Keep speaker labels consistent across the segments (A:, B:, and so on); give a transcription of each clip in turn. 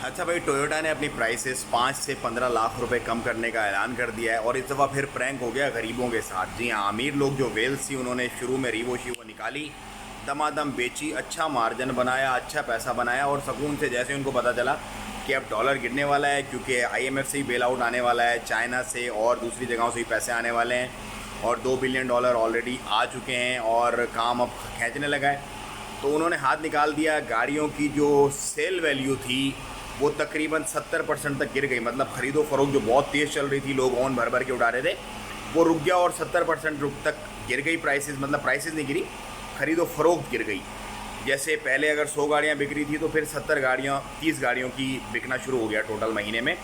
A: अच्छा भाई, टोयोटा ने अपनी प्राइसेस 5 से 15 लाख रुपए कम करने का ऐलान कर दिया है और इस दफ़ा फिर प्रैंक हो गया गरीबों के साथ। जी हाँ, अमीर लोग जो वेल्स थी उन्होंने शुरू में रीवो शीवो निकाली, दमादम बेची, अच्छा मार्जिन बनाया, अच्छा पैसा बनाया और सुकून से जैसे उनको पता चला कि अब डॉलर गिरने वाला है क्योंकि आईएमएफ से ही बेल आउट आने वाला है, चाइना से और दूसरी जगहों से भी पैसे आने वाले हैं और $2 बिलियन ऑलरेडी आ चुके हैं और काम अब खींचने लगा है, तो उन्होंने हाथ निकाल दिया। गाड़ियों की जो सेल वैल्यू थी वो तकरीबन 70% तक गिर गई। मतलब ख़रीदो फरोख्त जो बहुत तेज़ चल रही थी, लोग ओन भर भर के उठा रहे थे, वो रुक गया और 70% तक गिर गई प्राइसेस। मतलब प्राइसेस नहीं गिरी, ख़रीदो फरोख्त गिर गई। जैसे पहले अगर 100 गाड़ियाँ बिक रही थी तो फिर 30 गाड़ियों की बिकना शुरू हो गया टोटल महीने में।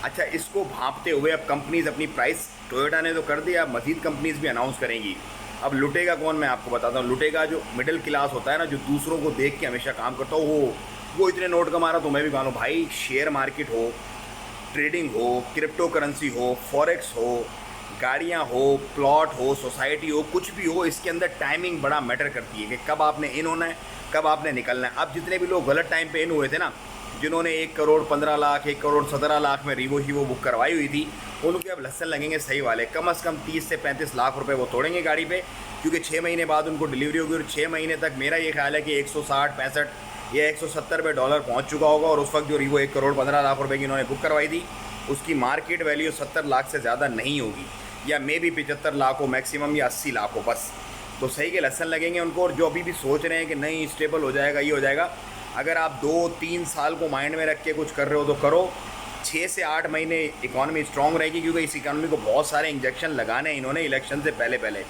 A: अच्छा, इसको भांपते हुए अब कंपनीज़ अपनी प्राइस, टोयोटा ने तो कर दिया, मज़ीद कंपनीज़ भी अनाउंस करेंगी। अब लुटेगा कौन, मैं आपको बताता हूँ। लुटेगा जो मिडिल क्लास होता है ना, जो दूसरों को देख के हमेशा काम करता हो, वो इतने नोट कमा रहा तो मैं भी कमा लूँ। भाई, शेयर मार्केट हो, ट्रेडिंग हो, क्रिप्टो करेंसी हो, फॉरेक्स हो, गाड़ियाँ हो, प्लॉट हो, सोसाइटी हो, कुछ भी हो, इसके अंदर टाइमिंग बड़ा मैटर करती है कि कब आपने इन होना है, कब आपने निकलना है। अब जितने भी लोग गलत टाइम पे इन हुए थे ना, जिन्होंने 1 करोड़ 15 लाख, 1 करोड़ 17 लाख में रीवो शीवो बुक करवाई हुई थी, उनके अब लहसन लगेंगे सही वाले। कम से कम 30 से 35 लाख रुपए वो तोड़ेंगे गाड़ी पे, क्योंकि 6 महीने बाद उनको डिलीवरी होगी और 6 महीने तक मेरा ये ख्याल है कि 160 65 या 170 पे डॉलर पहुंच चुका होगा। और उस वक्त जो रीवो 1 करोड़ 15 लाख रुपए की इन्होंने बुक करवाई थी, उसकी मार्केट वैल्यू 70 लाख से ज़्यादा नहीं होगी, या मे भी 75 लाख हो मैक्सिमम, या 80 लाख हो बस। तो सही के लहसन लगेंगे उनको। और जो अभी भी सोच रहे हैं कि नहीं स्टेबल हो जाएगा, ये हो जाएगा, अगर आप 2-3 साल को माइंड में रख के कुछ कर रहे हो तो करो। 6 से 8 महीने इकॉनमी स्ट्रॉन्ग रहेगी, क्योंकि इस इकॉनमी को बहुत सारे इंजेक्शन लगाने हैं इन्होंने इलेक्शन से पहले पहले।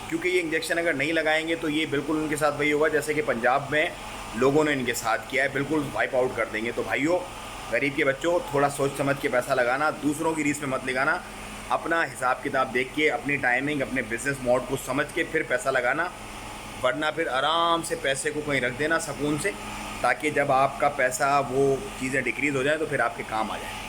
A: क्योंकि ये इंजेक्शन अगर नहीं लगाएंगे तो ये बिल्कुल उनके साथ वही होगा जैसे कि पंजाब में लोगों ने इनके साथ किया है, बिल्कुल वाइप आउट कर देंगे। तो भाइयों, गरीब के बच्चों, थोड़ा सोच समझ के पैसा लगाना, दूसरों की रीस में मत लगाना, अपना हिसाब किताब देख के, अपनी टाइमिंग, अपने बिजनेस मोड को समझ के फिर पैसा लगाना। वरना फिर आराम से पैसे को कहीं रख देना सुकून से, ताकि जब आपका पैसा वो चीज़ें डिक्रीज़ हो जाए तो फिर आपके काम आ जाए।